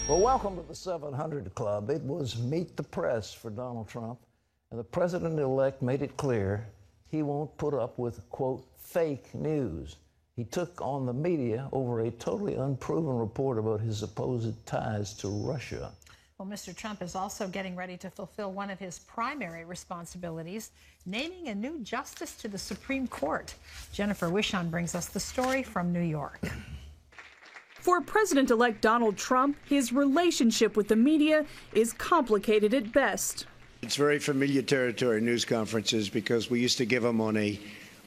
Well, welcome to the 700 Club. It was meet the press for Donald Trump, and the president-elect made it clear he won't put up with, quote, fake news. He took on the media over a totally unproven report about his supposed ties to Russia. Well, Mr. Trump is also getting ready to fulfill one of his primary responsibilities, naming a new justice to the Supreme Court. Jennifer Wishon brings us the story from New York. For President-elect Donald Trump, his relationship with the media is complicated at best. It's very familiar territory, news conferences, because we used to give them on a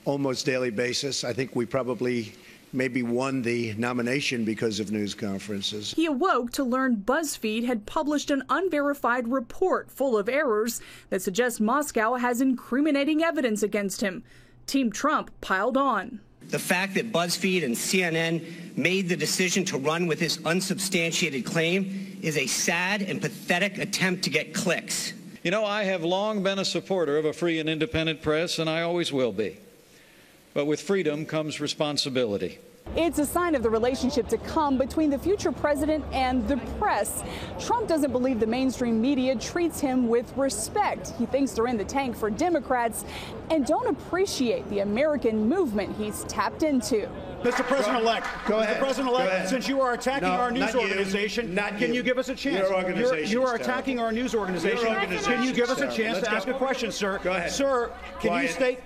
almost daily basis. I think we probably maybe won the nomination because of news conferences. He awoke to learn BuzzFeed had published an unverified report full of errors that suggests Moscow has incriminating evidence against him. Team Trump piled on. The fact that BuzzFeed and CNN made the decision to run with this unsubstantiated claim is a sad and pathetic attempt to get clicks. You know, I have long been a supporter of a free and independent press, and I always will be. But with freedom comes responsibility. It's a sign of the relationship to come between the future president and the press. Trump doesn't believe the mainstream media treats him with respect. He thinks they're in the tank for Democrats and don't appreciate the American movement he's tapped into. Mr. President-elect, Go ahead. Mr. President-elect, since you are attacking our news organization, can you give us a chance? Your organization. You are attacking our news organization. Can you give us a chance to ask a question, sir? Go ahead. Sir, can you state...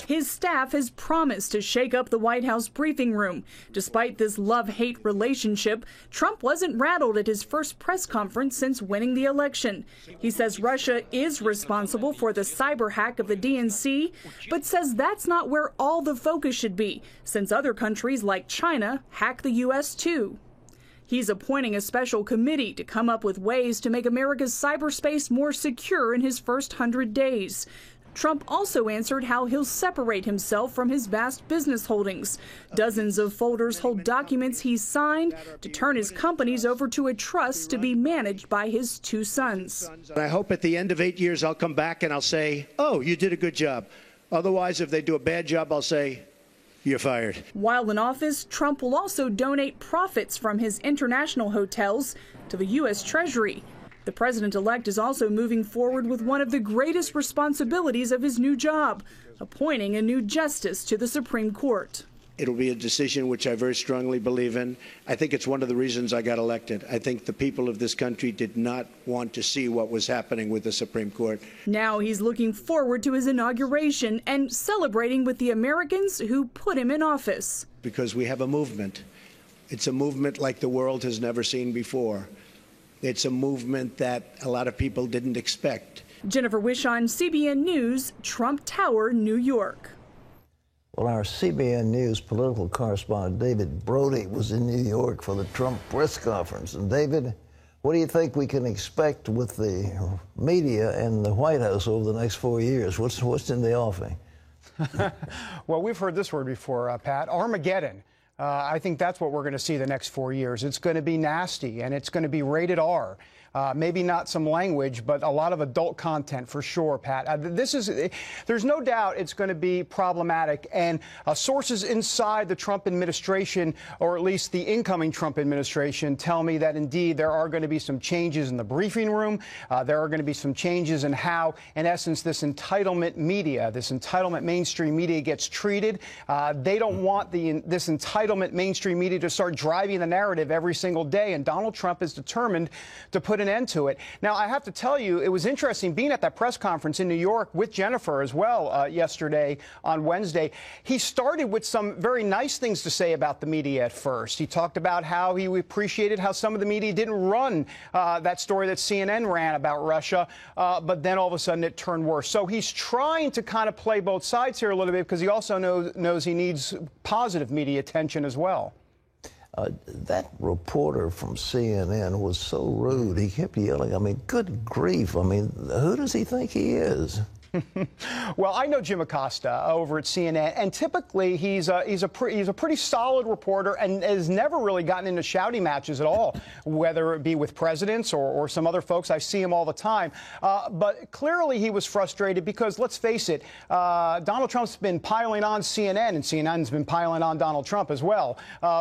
His staff has promised to shake up the White House briefing room. Despite this love-hate relationship, Trump wasn't rattled at his first press conference since winning the election. He says Russia is responsible for the cyber hack of the DNC, but says that's not where all the focus should be, since other countries like China hack the U.S. too. He's appointing a special committee to come up with ways to make America's cyberspace more secure in his first 100 days. Trump also answered how he'll separate himself from his vast business holdings. Dozens of folders hold documents he's signed to turn his companies over to a trust to be managed by his two sons. I hope at the end of 8 years I'll come back and I'll say, oh, you did a good job. Otherwise, if they do a bad job, I'll say, you're fired. While in office, Trump will also donate profits from his international hotels to the U.S. Treasury. The president-elect is also moving forward with one of the greatest responsibilities of his new job, appointing a new justice to the Supreme Court. It'll be a decision which I very strongly believe in. I think it's one of the reasons I got elected. I think the people of this country did not want to see what was happening with the Supreme Court. Now he's looking forward to his inauguration and celebrating with the Americans who put him in office. Because we have a movement. It's a movement like the world has never seen before. It's a movement that a lot of people didn't expect. Jennifer Wishon, CBN News, Trump Tower, New York. Well, our CBN News political correspondent David Brody was in New York for the Trump press conference. And David, what do you think we can expect with the media and the White House over the next 4 years? What's in the offing? Well, we've heard this word before, Pat, Armageddon. I think that's what we're going to see the next 4 years. It's going to be nasty, and it's going to be rated R. Maybe not some language, but a lot of adult content for sure, Pat. There's no doubt it's going to be problematic. And sources inside the Trump administration, or at least the incoming Trump administration, tell me that indeed there are going to be some changes in the briefing room. There are going to be some changes in how, in essence, this entitlement media, this entitlement mainstream media gets treated. They don't want this entitlement mainstream media to start driving the narrative every single day. And Donald Trump is determined to put an end to it. Now, I have to tell you, it was interesting being at that press conference in New York with Jennifer as well yesterday on Wednesday. He started with some very nice things to say about the media at first. He talked about how he appreciated how some of the media didn't run that story that CNN ran about Russia, but then all of a sudden it turned worse. So he's trying to kind of play both sides here a little bit because he also knows he needs positive media attention as well. That reporter from CNN was so rude. He kept yelling. I mean, good grief. I mean, who does he think he is? Well, I know Jim Acosta over at CNN, and typically he's a pretty solid reporter and has never really gotten into shouting matches at all, whether it be with presidents or some other folks. I see him all the time. But clearly he was frustrated because, let's face it, Donald Trump's been piling on CNN, and CNN's been piling on Donald Trump as well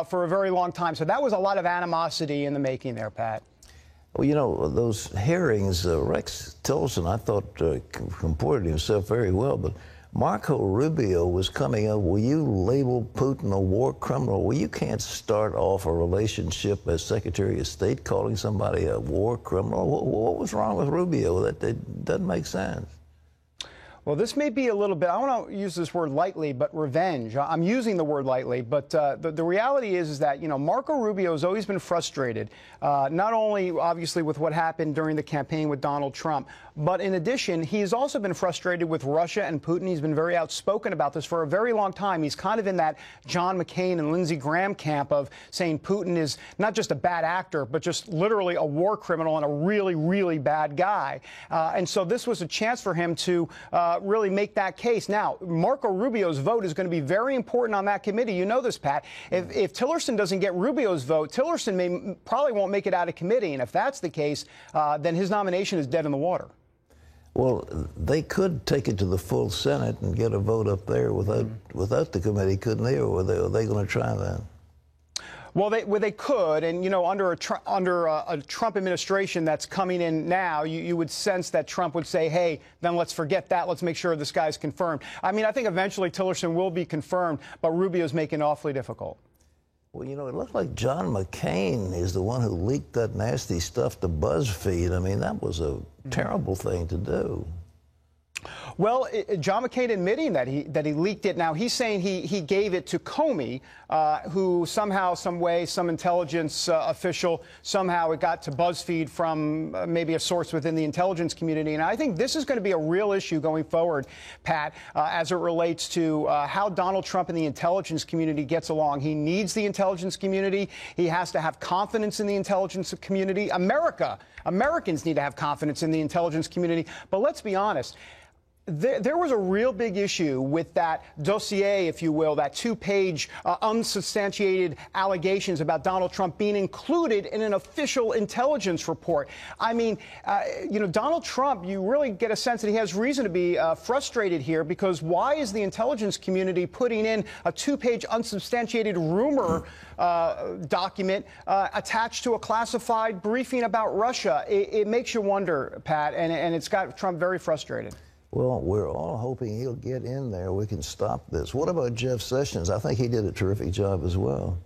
for a very long time. So that was a lot of animosity in the making there, Pat. Well, you know, those hearings, Rex Tillerson, I thought, comported himself very well, but Marco Rubio was coming up, will you label Putin a war criminal? Well, you can't start off a relationship as Secretary of State calling somebody a war criminal. What was wrong with Rubio? That doesn't make sense. Well, this may be a little bit, I want to use this word lightly, but revenge. I'm using the word lightly, but the reality is that, you know, Marco Rubio has always been frustrated, not only obviously with what happened during the campaign with Donald Trump, but in addition, he's also been frustrated with Russia and Putin. He's been very outspoken about this for a very long time. He's kind of in that John McCain and Lindsey Graham camp of saying Putin is not just a bad actor, but just literally a war criminal and a really, really bad guy. And so this was a chance for him to really make that case. Now, Marco Rubio's vote is going to be very important on that committee. You know this, Pat. If Tillerson doesn't get Rubio's vote, Tillerson probably won't make it out of committee. And if that's the case, then his nomination is dead in the water. Well, they could take it to the full Senate and get a vote up there without the committee, couldn't they? Or are they going to try that? Well, they could, and you know, under a Trump administration that's coming in now, you would sense that Trump would say, "Hey, then let's forget that. Let's make sure this guy's confirmed." I mean, I think eventually Tillerson will be confirmed, but Rubio's making it awfully difficult. Well, you know, it looked like John McCain is the one who leaked that nasty stuff to BuzzFeed. I mean, that was a terrible thing to do. Well, John McCain admitting that he leaked it. Now, he's saying he gave it to Comey, who somehow, some way, some intelligence official, somehow it got to BuzzFeed from maybe a source within the intelligence community. And I think this is going to be a real issue going forward, Pat, as it relates to how Donald Trump and the intelligence community gets along. He needs the intelligence community. He has to have confidence in the intelligence community. Americans need to have confidence in the intelligence community. But let's be honest. There was a real big issue with that dossier, if you will, that two-page unsubstantiated allegations about Donald Trump being included in an official intelligence report. I mean, you know, Donald Trump, you really get a sense that he has reason to be frustrated here, because why is the intelligence community putting in a two-page unsubstantiated rumor document attached to a classified briefing about Russia? It makes you wonder, Pat, and it's got Trump very frustrated. Well, we're all hoping he'll get in there. We can stop this. What about Jeff Sessions? I think he did a terrific job as well.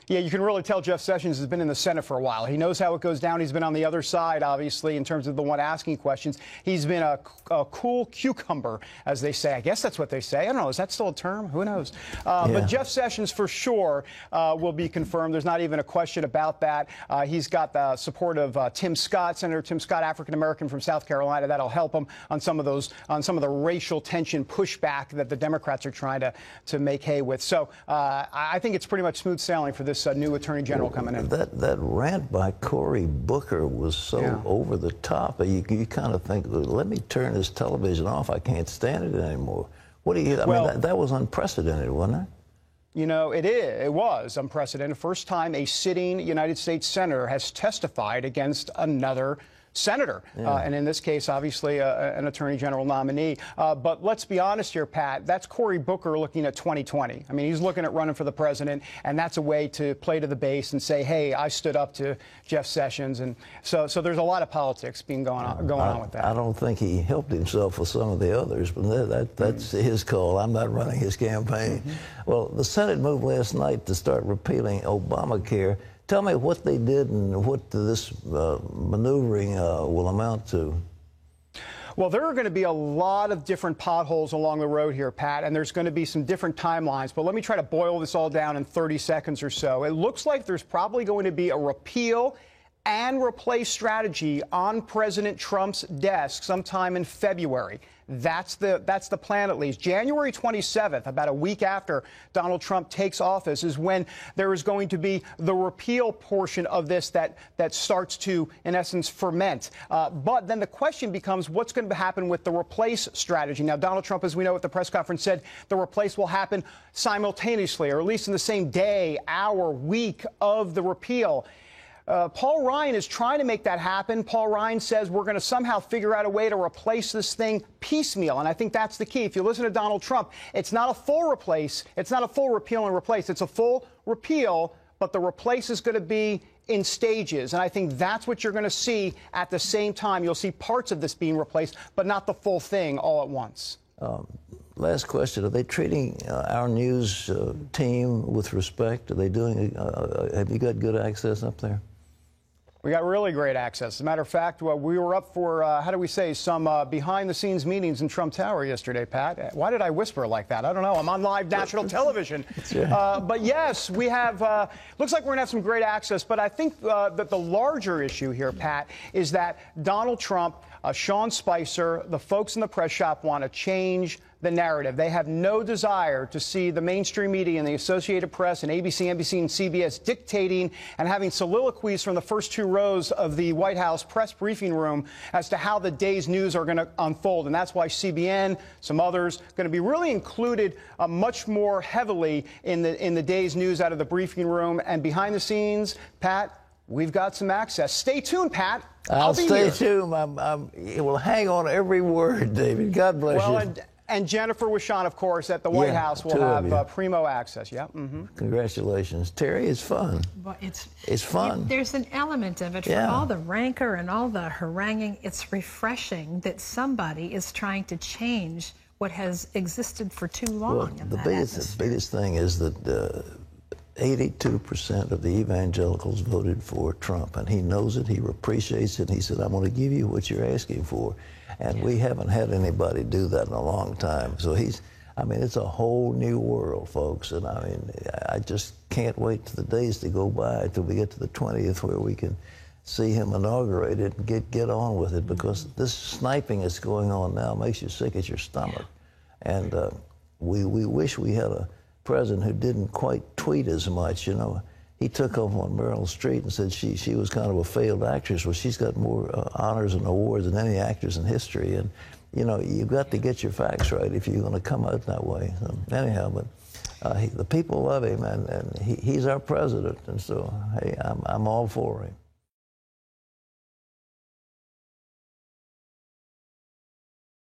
Yeah, you can really tell Jeff Sessions has been in the Senate for a while. He knows how it goes down. He's been on the other side, obviously, in terms of the one asking questions. He's been a cool cucumber, as they say. I guess that's what they say. I don't know. Is that still a term? Who knows? But Jeff Sessions, for sure, will be confirmed. There's not even a question about that. He's got the support of Tim Scott, Senator Tim Scott, African-American from South Carolina. That'll help him on some of the racial tension pushback that the Democrats are trying to make hay with. So I think it's pretty much smooth sailing for this new Attorney General coming in. That rant by Cory Booker was so over the top. You kind of think, let me turn this television off. I can't stand it anymore. What do you? I mean, that was unprecedented, wasn't it? You know, it was unprecedented. First time a sitting United States senator has testified against another senator, and in this case, obviously, an attorney general nominee. But let's be honest here, Pat, that's Cory Booker looking at 2020. I mean, he's looking at running for the president, and that's a way to play to the base and say, hey, I stood up to Jeff Sessions. And so there's a lot of politics going on with that. I don't think he helped himself with some of the others, but that's his call. I'm not running his campaign. Well, the Senate moved last night to start repealing Obamacare. Tell me what they did and what this maneuvering will amount to. Well, there are going to be a lot of different potholes along the road here, Pat, and there's going to be some different timelines. But let me try to boil this all down in 30 seconds or so. It looks like there's probably going to be a repeal and replace strategy on President Trump's desk sometime in February. That's the plan, at least. January 27th, about a week after Donald Trump takes office, is when there is going to be the repeal portion of this that starts to, in essence, ferment. But then the question becomes, what's going to happen with the replace strategy? Now, Donald Trump, as we know at the press conference, said the replace will happen simultaneously, or at least in the same day, hour, week of the repeal. Paul Ryan is trying to make that happen. Paul Ryan says we're going to somehow figure out a way to replace this thing piecemeal. And I think that's the key. If you listen to Donald Trump, it's not a full replace. It's not a full repeal and replace. It's a full repeal, but the replace is going to be in stages. And I think that's what you're going to see at the same time. You'll see parts of this being replaced, but not the full thing all at once. Last question. Are they treating our news team with respect? Are they doing, have you got good access up there? We got really great access. As a matter of fact, we were up for, how do we say, some behind-the-scenes meetings in Trump Tower yesterday, Pat. Why did I whisper like that? I don't know. I'm on live national television. But yes, we have, looks like we're going to have some great access. But I think that the larger issue here, Pat, is that Donald Trump, Sean Spicer, the folks in the press shop want to change the narrative. They have no desire to see the mainstream media and the Associated Press and ABC, NBC, and CBS dictating and having soliloquies from the first two rows of the White House press briefing room as to how the day's news are going to unfold. And that's why CBN, some others, going to be really included much more heavily in the day's news out of the briefing room. And behind the scenes, Pat, we've got some access. Stay tuned, Pat. I'll stay tuned. It will hang on every word, David. God bless you. And Jennifer Wishon, of course, at the White House will have primo access. Yeah. Congratulations. Terry, it's fun. Well, it's fun. There's an element of it for all the rancor and all the haranguing. It's refreshing that somebody is trying to change what has existed for too long. Well, the biggest thing is that 82% of the evangelicals voted for Trump, and he knows it, he appreciates it, and he said, I'm going to give you what you're asking for. And we haven't had anybody do that in a long time. So I mean, it's a whole new world, folks. And I mean, I just can't wait till the days to go by till we get to the 20th where we can see him inaugurate it and get on with it, because this sniping that's going on now makes you sick at your stomach. And we wish we had a president who didn't quite tweet as much, you know. He took off on Meryl Streep and said she was kind of a failed actress. Well, she's got more honors and awards than any actress in history. And, you know, you've got to get your facts right if you're going to come out that way. So, anyhow, but the people love him, and he's our president. And so, hey, I'm all for him.